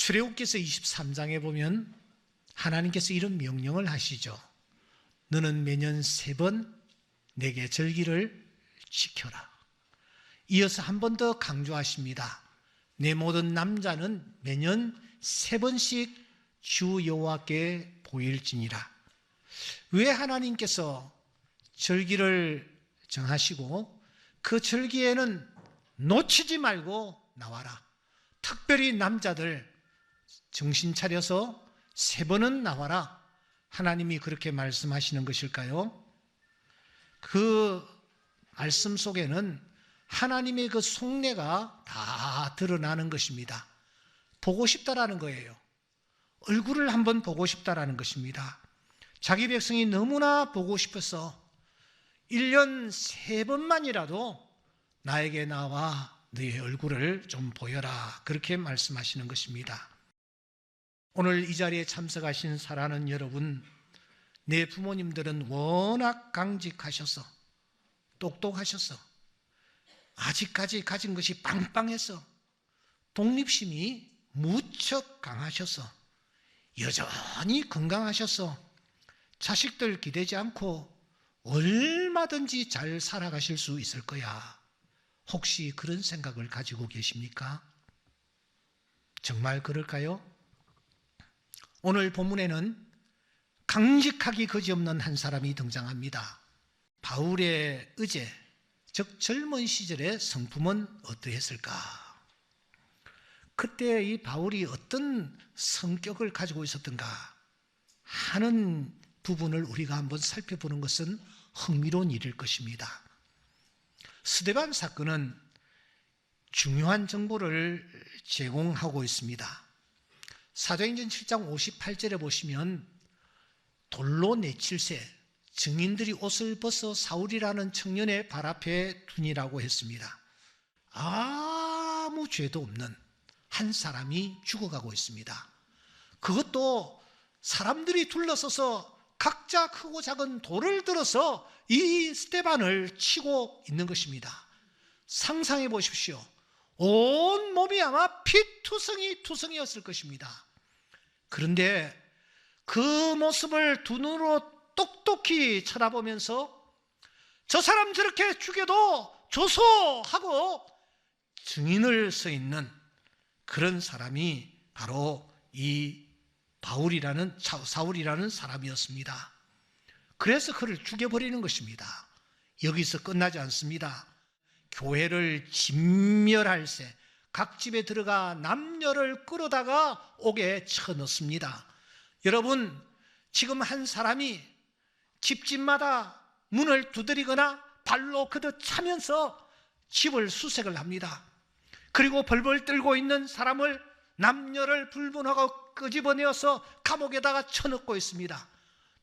출애굽기서 23장에 보면 하나님께서 이런 명령을 하시죠. 너는 매년 3번 내게 절기를 지켜라. 이어서 한 번 더 강조하십니다. 내 모든 남자는 매년 3번씩 주 여호와께 보일지니라. 왜 하나님께서 절기를 정하시고 그 절기에는 놓치지 말고 나와라. 특별히 남자들 정신 차려서 3번은 나와라. 하나님이 그렇게 말씀하시는 것일까요? 그 말씀 속에는 하나님의 그 속내가 다 드러나는 것입니다. 보고 싶다라는 거예요. 얼굴을 한번 보고 싶다라는 것입니다. 자기 백성이 너무나 보고 싶어서 1년 3번만이라도 나에게 나와 너의 얼굴을 좀 보여라. 그렇게 말씀하시는 것입니다. 오늘 이 자리에 참석하신 사랑하는 여러분, 내 부모님들은 워낙 강직하셔서 똑똑하셔서 아직까지 가진 것이 빵빵해서 독립심이 무척 강하셔서 여전히 건강하셔서 자식들 기대지 않고 얼마든지 잘 살아가실 수 있을 거야. 혹시 그런 생각을 가지고 계십니까? 정말 그럴까요? 오늘 본문에는 강직하기 그지없는 한 사람이 등장합니다. 바울의 의제, 즉 젊은 시절의 성품은 어떠했을까? 그때 이 바울이 어떤 성격을 가지고 있었던가 하는 부분을 우리가 한번 살펴보는 것은 흥미로운 일일 것입니다. 스데반 사건은 중요한 정보를 제공하고 있습니다. 사도행전 7장 58절에 보시면 돌로 내칠세 증인들이 옷을 벗어 사울이라는 청년의 발 앞에 두니라고 했습니다. 아무 죄도 없는 한 사람이 죽어가고 있습니다. 그것도 사람들이 둘러서서 각자 크고 작은 돌을 들어서 이 스데반을 치고 있는 것입니다. 상상해 보십시오. 온 몸이 아마 피투성이었을 것입니다. 그런데 그 모습을 두 눈으로 똑똑히 쳐다보면서 저 사람 저렇게 죽여도 좋소 하고 증인을 서 있는 그런 사람이 바로 이 사울이라는 사람이었습니다. 그래서 그를 죽여버리는 것입니다. 여기서 끝나지 않습니다. 교회를 진멸할세 각 집에 들어가 남녀를 끌어다가 옥에 쳐넣습니다. 여러분, 지금 한 사람이 집집마다 문을 두드리거나 발로 걷어차면서 집을 수색을 합니다. 그리고 벌벌 떨고 있는 사람을 남녀를 불문하고 끄집어내어서 감옥에다가 쳐넣고 있습니다.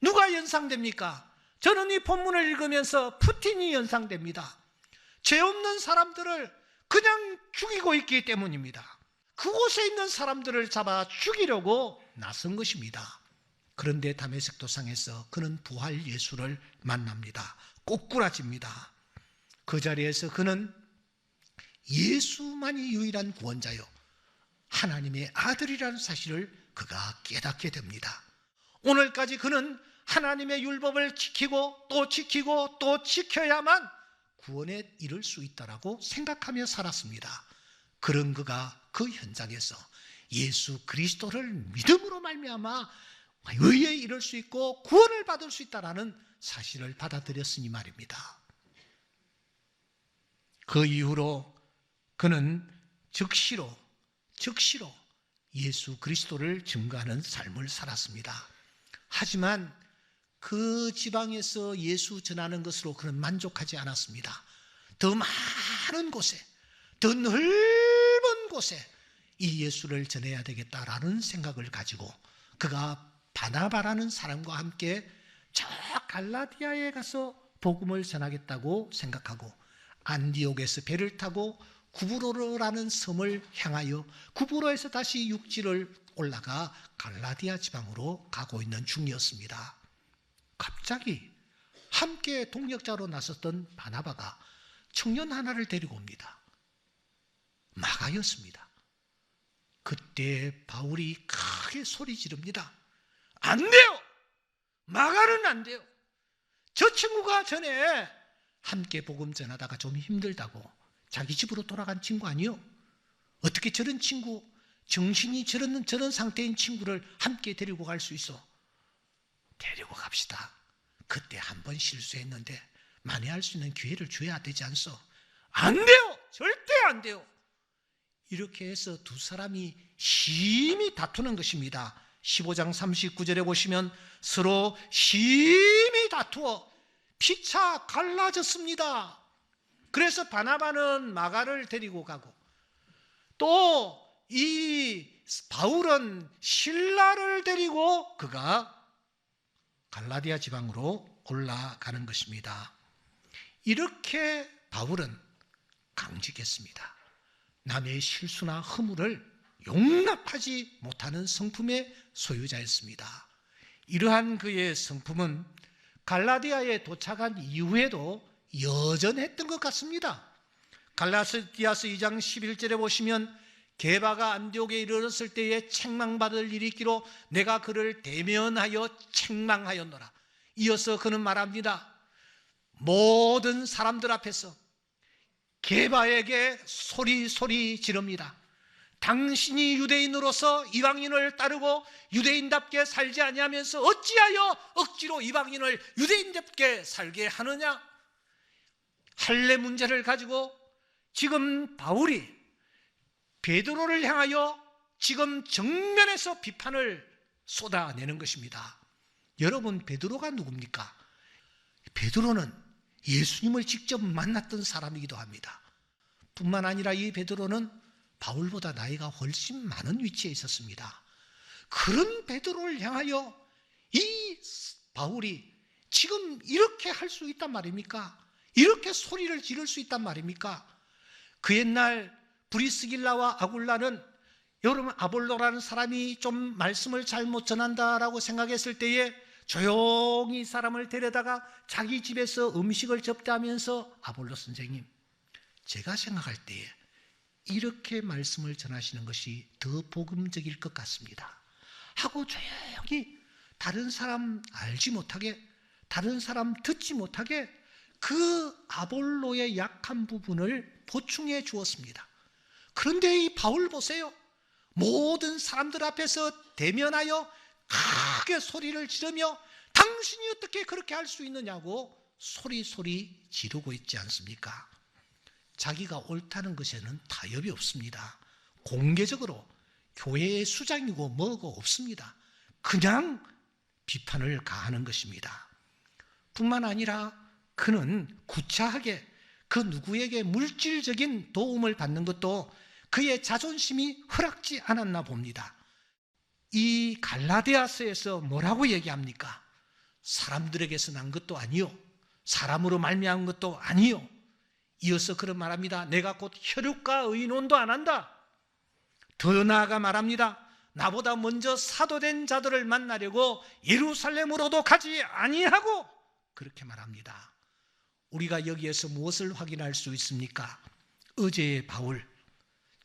누가 연상됩니까? 저는 이 본문을 읽으면서 푸틴이 연상됩니다. 죄 없는 사람들을 그냥 죽이고 있기 때문입니다. 그곳에 있는 사람들을 잡아 죽이려고 나선 것입니다. 그런데 다메섹 도상에서 그는 부활 예수를 만납니다. 꼬꾸라집니다. 그 자리에서 그는 예수만이 유일한 구원자요 하나님의 아들이라는 사실을 그가 깨닫게 됩니다. 오늘까지 그는 하나님의 율법을 지키고 또 지켜야만 구원에 이를 수 있다라고 생각하며 살았습니다. 그런 그가 그 현장에서 예수 그리스도를 믿음으로 말미암아 의에 이를 수 있고 구원을 받을 수 있다라는 사실을 받아들였으니 말입니다. 그 이후로 그는 즉시로 예수 그리스도를 증거하는 삶을 살았습니다. 하지만 그 지방에서 예수 전하는 것으로 그는 만족하지 않았습니다. 더 많은 곳에, 더 넓은 곳에 이 예수를 전해야 되겠다라는 생각을 가지고 그가 바나바라는 사람과 함께 저 갈라디아에 가서 복음을 전하겠다고 생각하고 안디옥에서 배를 타고 구브로라는 섬을 향하여 구브로에서 다시 육지를 올라가 갈라디아 지방으로 가고 있는 중이었습니다. 갑자기 함께 동역자로 나섰던 바나바가 청년 하나를 데리고 옵니다. 마가였습니다. 그때 바울이 크게 소리 지릅니다. 안 돼요! 마가는 안 돼요. 저 친구가 전에 함께 복음 전하다가 좀 힘들다고 자기 집으로 돌아간 친구 아니요? 어떻게 저런 친구, 정신이 저런 상태인 친구를 함께 데리고 갈 수 있어? 데리고 갑시다. 그때 한 번 실수했는데 만회할 수 있는 기회를 줘야 되지 않소? 안 돼요! 절대 안 돼요! 이렇게 해서 두 사람이 심히 다투는 것입니다. 15장 39절에 보시면 서로 심히 다투어 피차 갈라졌습니다. 그래서 바나바는 마가를 데리고 가고 또 이 바울은 실라를 데리고 그가 갈라디아 지방으로 올라가는 것입니다. 이렇게 바울은 강직했습니다. 남의 실수나 허물을 용납하지 못하는 성품의 소유자였습니다. 이러한 그의 성품은 갈라디아에 도착한 이후에도 여전했던 것 같습니다. 갈라디아서 2장 11절에 보시면 게바가 안디옥에 이르렀을 때에 책망받을 일이 있기로 내가 그를 대면하여 책망하였노라. 이어서 그는 말합니다. 모든 사람들 앞에서 게바에게 소리 지릅니다. 당신이 유대인으로서 이방인을 따르고 유대인답게 살지 아니하면서 어찌하여 억지로 이방인을 유대인답게 살게 하느냐? 할례 문제를 가지고 지금 바울이 베드로를 향하여 지금 정면에서 비판을 쏟아내는 것입니다. 여러분, 베드로가 누굽니까? 베드로는 예수님을 직접 만났던 사람이기도 합니다. 뿐만 아니라 이 베드로는 바울보다 나이가 훨씬 많은 위치에 있었습니다. 그런 베드로를 향하여 이 바울이 지금 이렇게 할 수 있단 말입니까? 이렇게 소리를 지를 수 있단 말입니까? 그 옛날 브리스길라와 아굴라는 여러분 아볼로라는 사람이 좀 말씀을 잘못 전한다라고 생각했을 때에 조용히 사람을 데려다가 자기 집에서 음식을 접대하면서 아볼로 선생님, 제가 생각할 때에 이렇게 말씀을 전하시는 것이 더 복음적일 것 같습니다 하고 조용히 다른 사람 알지 못하게, 다른 사람 듣지 못하게 그 아볼로의 약한 부분을 보충해 주었습니다. 그런데 이 바울 보세요. 모든 사람들 앞에서 대면하여 크게 소리를 지르며 당신이 어떻게 그렇게 할 수 있느냐고 소리 지르고 있지 않습니까? 자기가 옳다는 것에는 타협이 없습니다. 공개적으로 교회의 수장이고 뭐고 없습니다. 그냥 비판을 가하는 것입니다. 뿐만 아니라 그는 구차하게 그 누구에게 물질적인 도움을 받는 것도 그의 자존심이 허락지 않았나 봅니다. 이 갈라디아서에서 뭐라고 얘기합니까? 사람들에게서 난 것도 아니요, 사람으로 말미암은 것도 아니요. 이어서 그런 말합니다. 내가 곧 혈육과 의논도 안 한다. 더 나아가 말합니다. 나보다 먼저 사도된 자들을 만나려고 예루살렘으로도 가지 아니하고 그렇게 말합니다. 우리가 여기에서 무엇을 확인할 수 있습니까? 어제의 바울,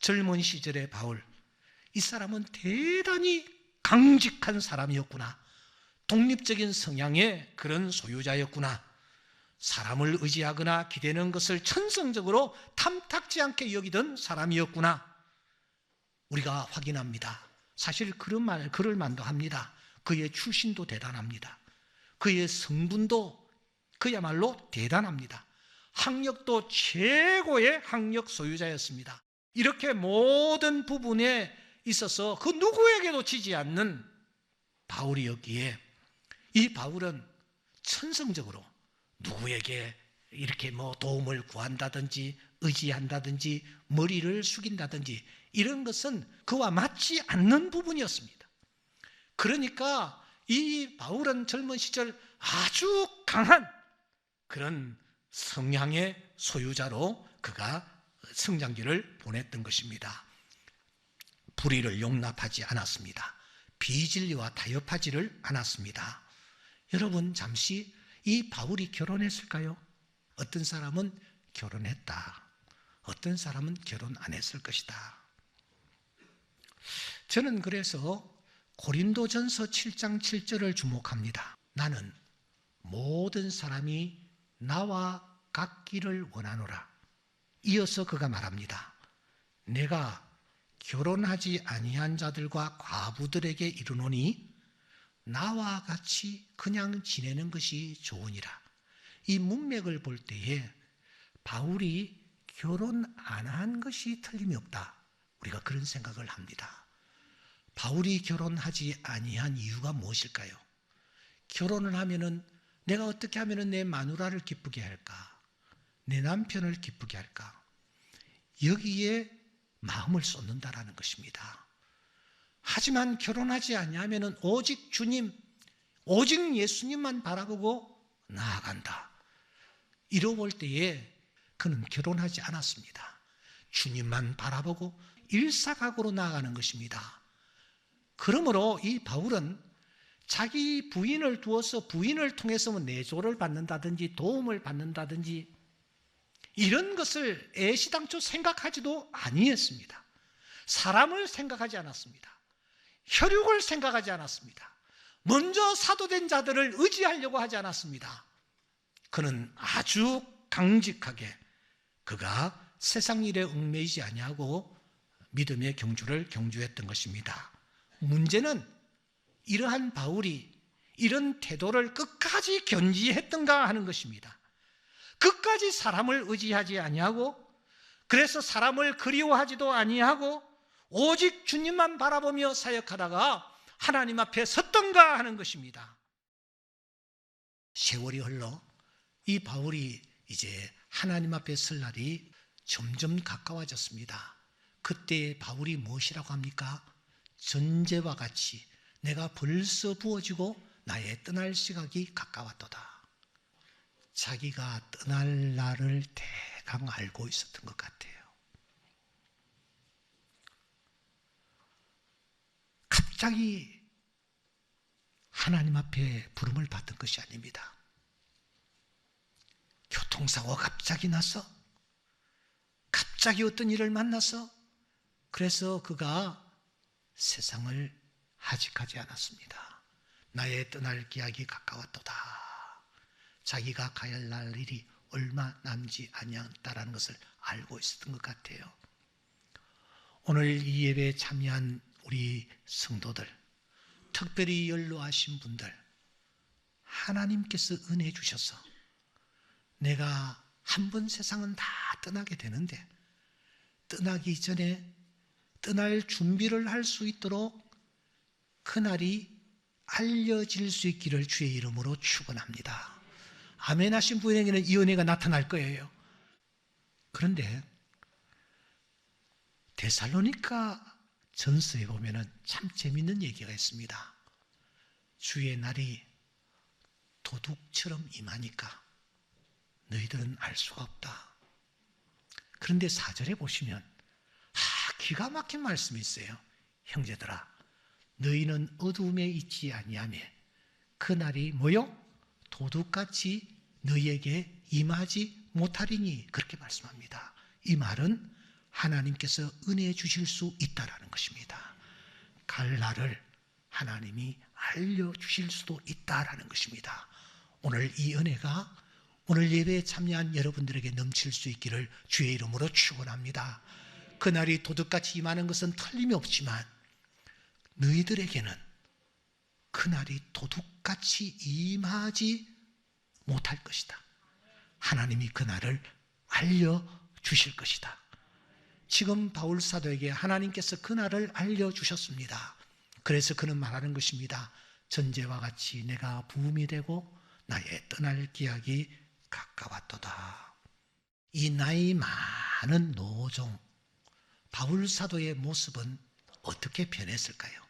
젊은 시절의 바울, 이 사람은 대단히 강직한 사람이었구나. 독립적인 성향의 그런 소유자였구나. 사람을 의지하거나 기대는 것을 천성적으로 탐탁지 않게 여기던 사람이었구나. 우리가 확인합니다. 사실 그럴 만도 합니다. 그의 출신도 대단합니다. 그의 성분도 그야말로 대단합니다. 학력도 최고의 학력 소유자였습니다. 이렇게 모든 부분에 있어서 그 누구에게도 지지 않는 바울이었기에 이 바울은 천성적으로 누구에게 이렇게 도움을 구한다든지 의지한다든지 머리를 숙인다든지 이런 것은 그와 맞지 않는 부분이었습니다. 그러니까 이 바울은 젊은 시절 아주 강한 그런 성향의 소유자로 그가 성장기를 보냈던 것입니다. 불의를 용납하지 않았습니다. 비진리와 타협하지를 않았습니다. 여러분, 잠시 이 바울이 결혼했을까요? 어떤 사람은 결혼했다. 어떤 사람은 결혼 안 했을 것이다. 저는 그래서 고린도전서 7장 7절을 주목합니다. 나는 모든 사람이 나와 같기를 원하노라. 이어서 그가 말합니다. 내가 결혼하지 아니한 자들과 과부들에게 이르노니 나와 같이 그냥 지내는 것이 좋으니라. 이 문맥을 볼 때에 바울이 결혼 안 한 것이 틀림이 없다. 우리가 그런 생각을 합니다. 바울이 결혼하지 아니한 이유가 무엇일까요? 결혼을 하면은 내가 어떻게 하면은 내 마누라를 기쁘게 할까? 내 남편을 기쁘게 할까? 여기에 마음을 쏟는다라는 것입니다. 하지만 결혼하지 아니하면은 오직 주님, 오직 예수님만 바라보고 나아간다. 이러볼 때에 그는 결혼하지 않았습니다. 주님만 바라보고 일사각오로 나아가는 것입니다. 그러므로 이 바울은 자기 부인을 두어서 부인을 통해서 내조를 받는다든지 도움을 받는다든지 이런 것을 애시당초 생각하지도 아니했습니다. 사람을 생각하지 않았습니다. 혈육을 생각하지 않았습니다. 먼저 사도된 자들을 의지하려고 하지 않았습니다. 그는 아주 강직하게 그가 세상 일에 얽매이지 아니하고 믿음의 경주를 경주했던 것입니다. 문제는 이러한 바울이 이런 태도를 끝까지 견지했던가 하는 것입니다. 끝까지 사람을 의지하지 아니하고 그래서 사람을 그리워하지도 아니하고 오직 주님만 바라보며 사역하다가 하나님 앞에 섰던가 하는 것입니다. 세월이 흘러 이 바울이 이제 하나님 앞에 설 날이 점점 가까워졌습니다. 그때 바울이 무엇이라고 합니까? 전제와 같이 내가 벌써 부어지고 나의 떠날 시각이 가까웠도다. 자기가 떠날 날을 대강 알고 있었던 것 같아요. 갑자기 하나님 앞에 부름을 받은 것이 아닙니다. 교통사고가 갑자기 나서 갑자기 어떤 일을 만나서 그래서 그가 세상을 하직하지 않았습니다. 나의 떠날 기약이 가까웠도다. 자기가 가야 할 일이 얼마 남지 아니었다라는 것을 알고 있었던 것 같아요. 오늘 이 예배에 참여한 우리 성도들, 특별히 연로하신 분들, 하나님께서 은혜 주셔서 내가 한 번 세상은 다 떠나게 되는데 떠나기 전에 떠날 준비를 할 수 있도록 그날이 알려질 수 있기를 주의 이름으로 축원합니다. 아멘 하신 분에게는 이 은혜가 나타날 거예요. 그런데 데살로니가 전서에 보면은 참 재밌는 얘기가 있습니다. 주의 날이 도둑처럼 임하니까 너희들은 알 수가 없다. 그런데 4절에 보시면 기가 막힌 말씀이 있어요. 형제들아, 너희는 어두움에 있지 아니하며 그날이 뭐요? 도둑같이 너희에게 임하지 못하리니 그렇게 말씀합니다. 이 말은 하나님께서 은혜 주실 수 있다라는 것입니다. 갈 날을 하나님이 알려주실 수도 있다라는 것입니다. 오늘 이 은혜가 오늘 예배에 참여한 여러분들에게 넘칠 수 있기를 주의 이름으로 축원합니다. 그날이 도둑같이 임하는 것은 틀림이 없지만 너희들에게는 그날이 도둑같이 임하지 못할 것이다. 하나님이 그날을 알려주실 것이다. 지금 바울 사도에게 하나님께서 그날을 알려주셨습니다. 그래서 그는 말하는 것입니다. 전제와 같이 내가 부음이 되고 나의 떠날 기약이 가까웠도다. 이 나이 많은 노종 바울 사도의 모습은 어떻게 변했을까요?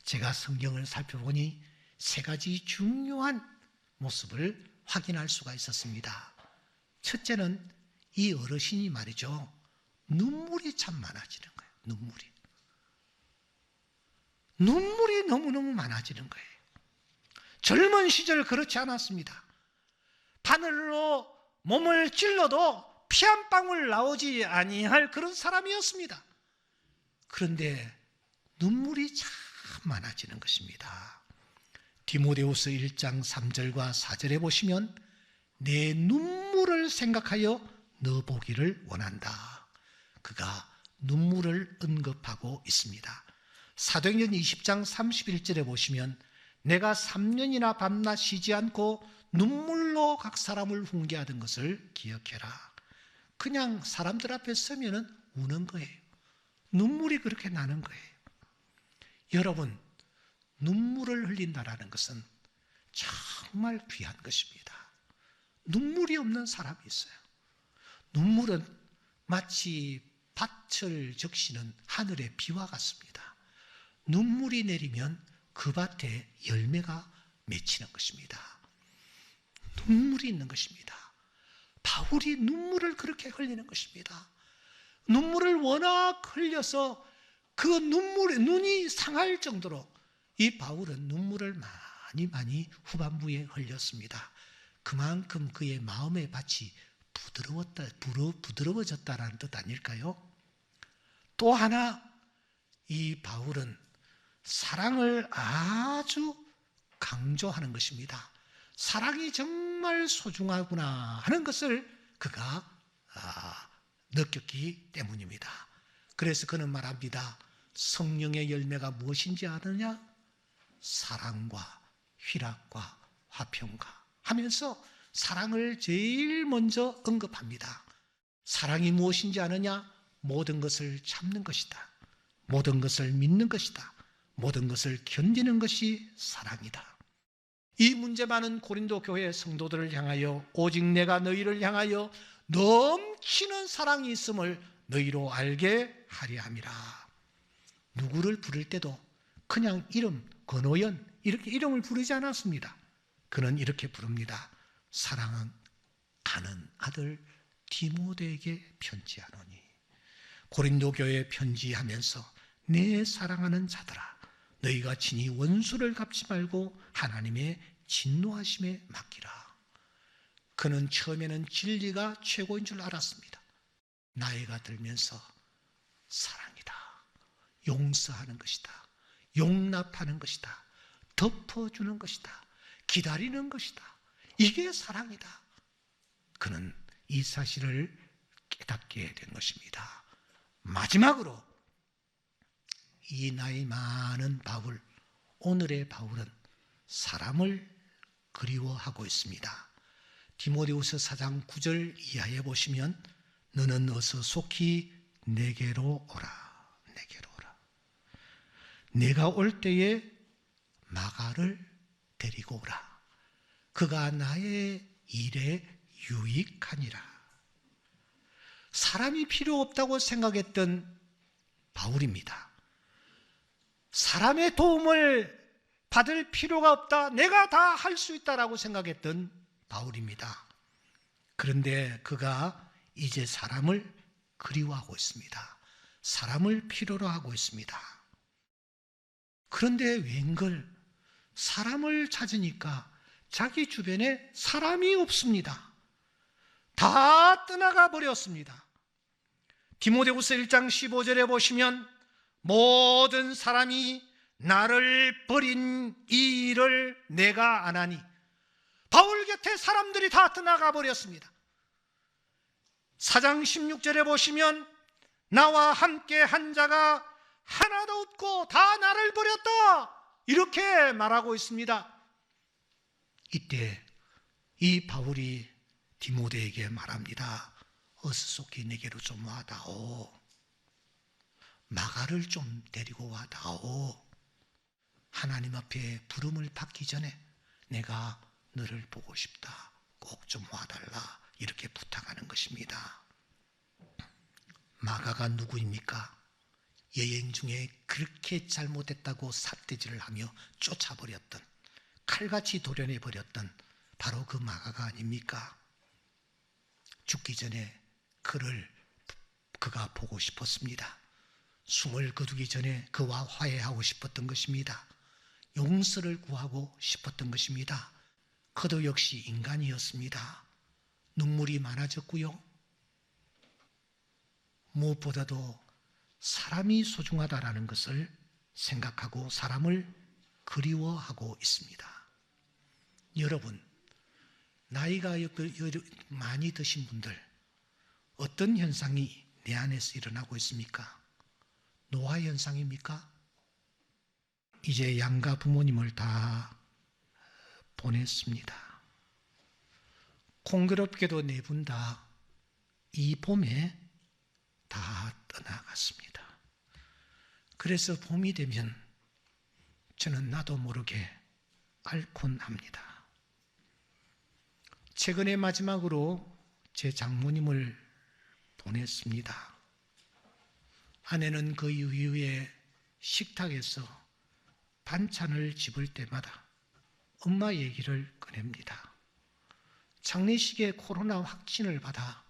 제가 성경을 살펴보니 세 가지 중요한 모습을 확인할 수가 있었습니다. 첫째는 이 어르신이 말이죠. 눈물이 참 많아지는 거예요. 눈물이 너무너무 많아지는 거예요. 젊은 시절 그렇지 않았습니다. 바늘로 몸을 찔러도 피 한 방울 나오지 아니할 그런 사람이었습니다. 그런데 눈물이 참 많아지는 것입니다. 디모데후서 1장 3절과 4절에 보시면 내 눈물을 생각하여 너 보기를 원한다. 그가 눈물을 언급하고 있습니다. 사도행전 20장 31절에 보시면 내가 3년이나 밤낮 쉬지 않고 눈물로 각 사람을 훈계하던 것을 기억해라. 그냥 사람들 앞에 서면은 우는 거예요. 눈물이 그렇게 나는 거예요. 여러분, 눈물을 흘린다라는 것은 정말 귀한 것입니다. 눈물이 없는 사람이 있어요. 눈물은 마치 밭을 적시는 하늘의 비와 같습니다. 눈물이 내리면 그 밭에 열매가 맺히는 것입니다. 눈물이 있는 것입니다. 바울이 눈물을 그렇게 흘리는 것입니다. 눈물을 워낙 흘려서 그 눈물에 눈이 상할 정도로 이 바울은 눈물을 많이 후반부에 흘렸습니다. 그만큼 그의 마음의 밭이 부드러워졌다라는 뜻 아닐까요? 또 하나, 이 바울은 사랑을 아주 강조하는 것입니다. 사랑이 정말 소중하구나 하는 것을 그가 느꼈기 때문입니다. 그래서 그는 말합니다. 성령의 열매가 무엇인지 아느냐? 사랑과 희락과 화평과 하면서 사랑을 제일 먼저 언급합니다. 사랑이 무엇인지 아느냐? 모든 것을 참는 것이다. 모든 것을 믿는 것이다. 모든 것을 견디는 것이 사랑이다. 이 문제 많은 고린도 교회 성도들을 향하여 오직 내가 너희를 향하여 넘치는 사랑이 있음을 너희로 알게 하려 함이라. 누구를 부를 때도 그냥 이름 권호연 이렇게 이름을 부르지 않았습니다. 그는 이렇게 부릅니다. 사랑하는 아들 디모데에게 편지하노니. 고린도 교회에 편지하면서 내 사랑하는 자들아, 너희가 친히 원수를 갚지 말고 하나님의 진노하심에 맡기라. 그는 처음에는 진리가 최고인 줄 알았습니다. 나이가 들면서 사랑이다, 용서하는 것이다, 용납하는 것이다, 덮어주는 것이다, 기다리는 것이다, 이게 사랑이다. 그는 이 사실을 깨닫게 된 것입니다. 마지막으로 이 나이 많은 바울, 오늘의 바울은 사람을 그리워하고 있습니다. 디모데후서 4장 9절 이하에 보시면 너는 어서 속히 내게로 오라. 내게로 오라. 내가 올 때에 마가를 데리고 오라. 그가 나의 일에 유익하니라. 사람이 필요 없다고 생각했던 바울입니다. 사람의 도움을 받을 필요가 없다, 내가 다 할 수 있다라고 생각했던 바울입니다. 그런데 그가 이제 사람을 그리워하고 있습니다. 사람을 필요로 하고 있습니다. 그런데 웬걸 사람을 찾으니까 자기 주변에 사람이 없습니다. 다 떠나가 버렸습니다. 디모데후서 1장 15절에 보시면 모든 사람이 나를 버린 이 일을 내가 아나니. 바울 곁에 사람들이 다 떠나가 버렸습니다. 4장 16절에 보시면 나와 함께 한 자가 하나도 없고 다 나를 버렸다, 이렇게 말하고 있습니다. 이때 이 바울이 디모데에게 말합니다. 어서 속히 내게로 좀 와다오. 마가를 좀 데리고 와다오. 하나님 앞에 부름을 받기 전에 내가 너를 보고 싶다. 꼭 좀 와달라. 이렇게 부탁하는 것입니다. 마가가 누구입니까? 여행 중에 그렇게 잘못했다고 삿대질을 하며 쫓아버렸던, 칼같이 도려내버렸던 바로 그 마가가 아닙니까? 죽기 전에 그가 보고 싶었습니다. 숨을 거두기 전에 그와 화해하고 싶었던 것입니다. 용서를 구하고 싶었던 것입니다. 그도 역시 인간이었습니다. 눈물이 많아졌고요. 무엇보다도 사람이 소중하다라는 것을 생각하고 사람을 그리워하고 있습니다. 여러분, 나이가 많이 드신 분들, 어떤 현상이 내 안에서 일어나고 있습니까? 노화 현상입니까? 이제 양가 부모님을 다 보냈습니다. 공교롭게도 네 분 다 이 봄에 다 떠나갔습니다. 그래서 봄이 되면 저는 나도 모르게 앓곤 합니다. 최근에 마지막으로 제 장모님을 보냈습니다. 아내는 그 이후에 식탁에서 반찬을 집을 때마다 엄마 얘기를 꺼냅니다. 장례식에 코로나 확진을 받아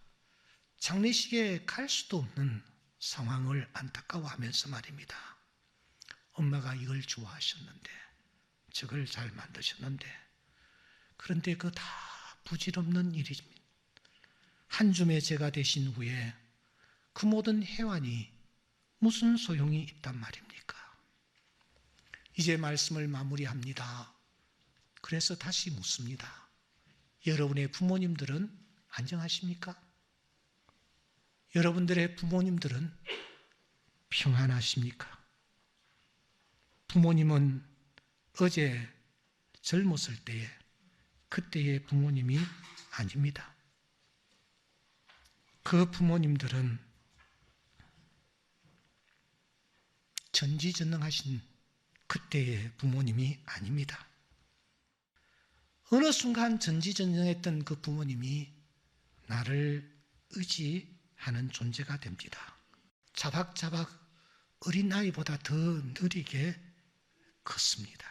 장례식에 갈 수도 없는 상황을 안타까워하면서 말입니다. 엄마가 이걸 좋아하셨는데, 저걸 잘 만드셨는데, 그런데 그 다 부질없는 일입니다. 한 줌의 제가 되신 후에 그 모든 해완이 무슨 소용이 있단 말입니까? 이제 말씀을 마무리합니다. 그래서 다시 묻습니다. 여러분의 부모님들은 안녕하십니까? 여러분들의 부모님들은 평안하십니까? 부모님은 어제 젊었을 때에 그때의 부모님이 아닙니다. 그 부모님들은 전지전능하신 그때의 부모님이 아닙니다. 어느 순간 전지전능했던 그 부모님이 나를 의지하는 존재가 됩니다. 자박자박 어린아이보다 더 느리게 컸습니다.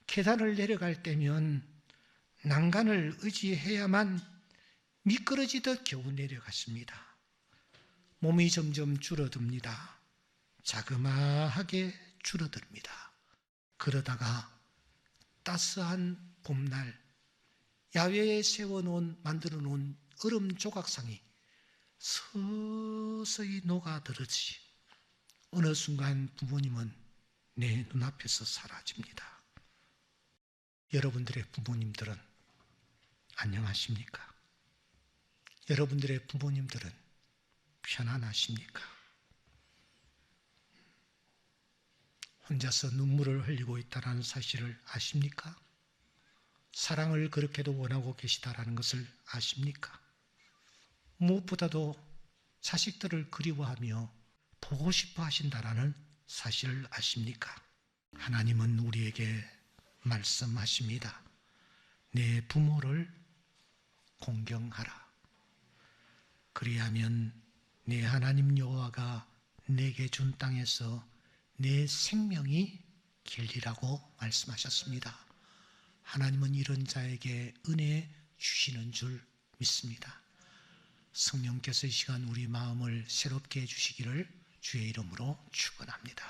계단을 내려갈 때면 난간을 의지해야만 미끄러지듯 겨우 내려갔습니다. 몸이 점점 줄어듭니다. 자그마하게 줄어듭니다. 그러다가 따스한 봄날 야외에 만들어 놓은 얼음 조각상이 서서히 녹아들었지. 어느 순간 부모님은 내 눈앞에서 사라집니다. 여러분들의 부모님들은 안녕하십니까? 여러분들의 부모님들은 편안하십니까? 혼자서 눈물을 흘리고 있다는 사실을 아십니까? 사랑을 그렇게도 원하고 계시다라는 것을 아십니까? 무엇보다도 자식들을 그리워하며 보고 싶어 하신다라는 사실을 아십니까? 하나님은 우리에게 말씀하십니다. 내 부모를 공경하라. 그리하면 내 하나님 여호와가 내게 준 땅에서 내 생명이 길리라고 말씀하셨습니다. 하나님은 이런 자에게 은혜 주시는 줄 믿습니다. 성령께서 이 시간 우리 마음을 새롭게 해주시기를 주의 이름으로 축원합니다.